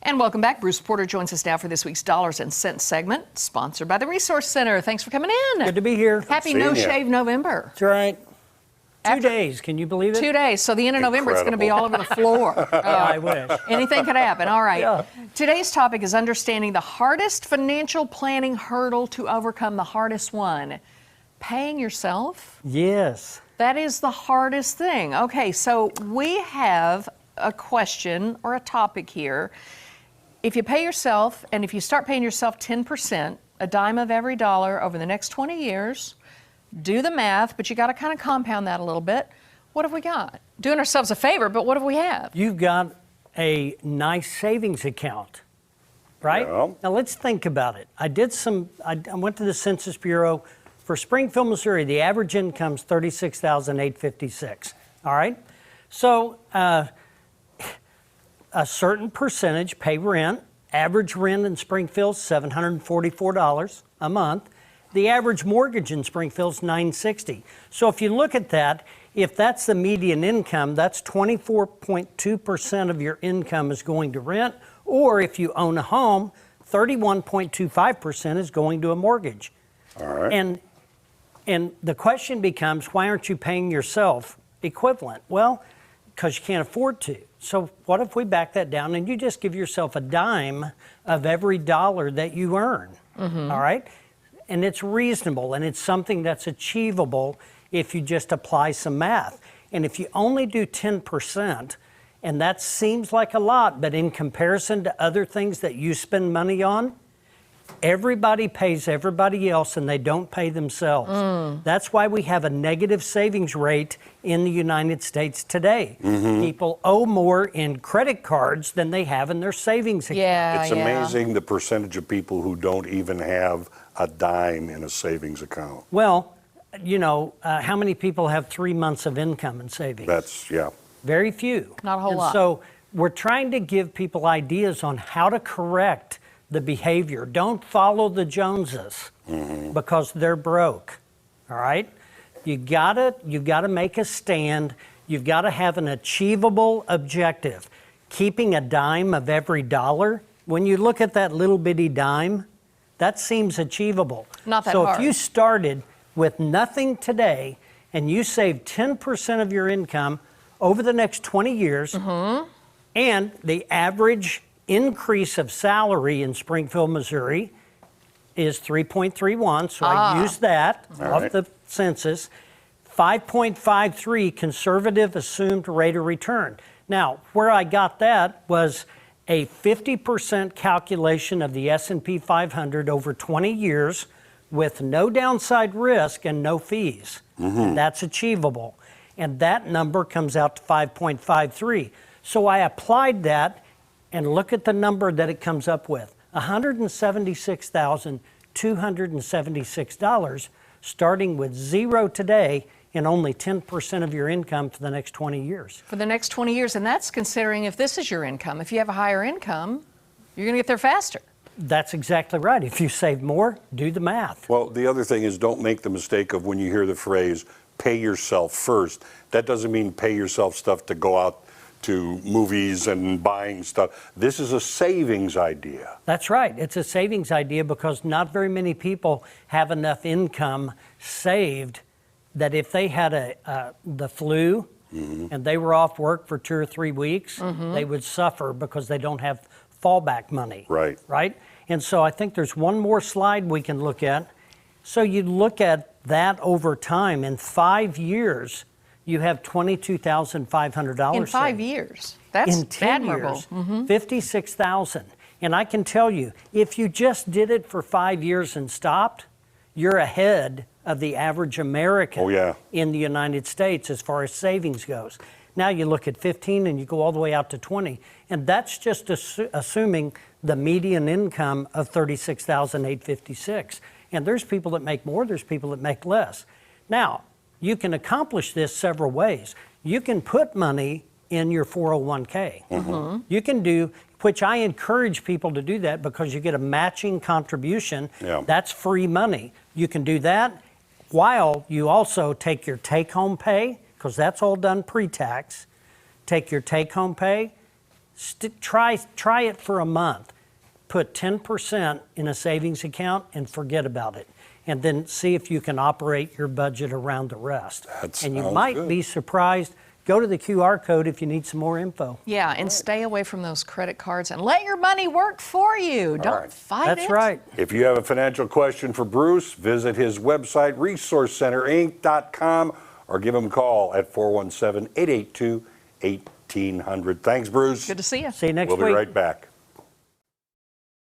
And welcome back. Bruce Porter joins us now for this week's Dollars and Cents segment, sponsored by the Resource Center. Thanks for coming in. Good to be here. Happy No Shave November. That's right. 2 days. Can you believe it? 2 days. So the end of November, it's going to be all over the floor. I wish. Anything could happen. All right. Yeah. Today's topic is understanding the hardest financial planning hurdle to overcome, the hardest one. Paying yourself? Yes. That is the hardest thing. Okay, so we have a question or a topic here. If you pay yourself, and if you start paying yourself 10%, a dime of every dollar over the next 20 years, do the math, but you got to kind of compound that a little bit. What have we got? Doing ourselves a favor, but what have we have? You've got a nice savings account, right? Yeah. Now let's think about it. I went to the Census Bureau for Springfield, Missouri. The average income is $36,856. All right? So a certain percentage pay rent. Average rent in Springfield is $744 a month. The average mortgage in Springfield is $960. So if you look at that, if that's the median income, that's 24.2% of your income is going to rent. Or if you own a home, 31.25% is going to a mortgage. All right. And the question becomes, why aren't you paying yourself equivalent? Well, because you can't afford to. So what if we back that down and you just give yourself a dime of every dollar that you earn, all right? And it's reasonable, and it's something that's achievable if you just apply some math. And if you only do 10%, and that seems like a lot, but in comparison to other things that you spend money on, everybody pays everybody else and they don't pay themselves. That's why we have a negative savings rate in the United States today. People owe more in credit cards than they have in their savings account. Yeah, It's amazing the percentage of people who don't even have a dime in a savings account. Well, you know, how many people have 3 months of income in savings? That's, yeah. Very few. Not a whole lot. So we're trying to give people ideas on how to correct the behavior. Don't follow the Joneses because they're broke. All right? You gotta make a stand. You've got to have an achievable objective. Keeping a dime of every dollar, when you look at that little bitty dime, that seems achievable. Not that so hard. if you started with nothing today and you saved 10% of your income over the next 20 years, and the average increase of salary in Springfield, Missouri is 3.31, so I used that off the census. 5.53 conservative assumed rate of return. Now, where I got that was a 50% calculation of the S&P 500 over 20 years with no downside risk and no fees. And that's achievable. And that number comes out to 5.53. So I applied that, and look at the number that it comes up with, $176,276, starting with zero today and only 10% of your income for the next 20 years. For the next 20 years, and that's considering if this is your income. If you have a higher income, you're going to get there faster. That's exactly right. If you save more, do the math. Well, the other thing is don't make the mistake of when you hear the phrase, pay yourself first. That doesn't mean pay yourself stuff to go out to movies and buying stuff. This is a savings idea. That's right. It's a savings idea because not very many people have enough income saved that if they had the flu and they were off work for 2 or 3 weeks, they would suffer because they don't have fallback money. Right. Right? And so I think there's one more slide we can look at. So you look at that over time. In 5 years, you have $22,500 In 5 saved. years. That's In 10 admirable. years, $56,000. And I can tell you, if you just did it for 5 years and stopped, you're ahead of the average American in the United States as far as savings goes. Now you look at 15 and you go all the way out to 20, and that's just assuming the median income of $36,856. And there's people that make more, there's people that make less. Now, you can accomplish this several ways. You can put money in your 401k. You can do, which I encourage people to do that because you get a matching contribution. That's free money. You can do that while you also take your take-home pay, because that's all done pre-tax. Take your take-home pay, Try it for a month. Put 10% in a savings account and forget about it. And then see if you can operate your budget around the rest. That And you sounds might good. be surprised. Go to the QR code if you need some more info. Yeah, and stay away from those credit cards and let your money work for you. Don't right. fight it. That's right. If you have a financial question for Bruce, visit his website, resourcecenterinc.com, or give him a call at 417-882-1800. Thanks, Bruce. Good to see you. See you next We'll week. be right back.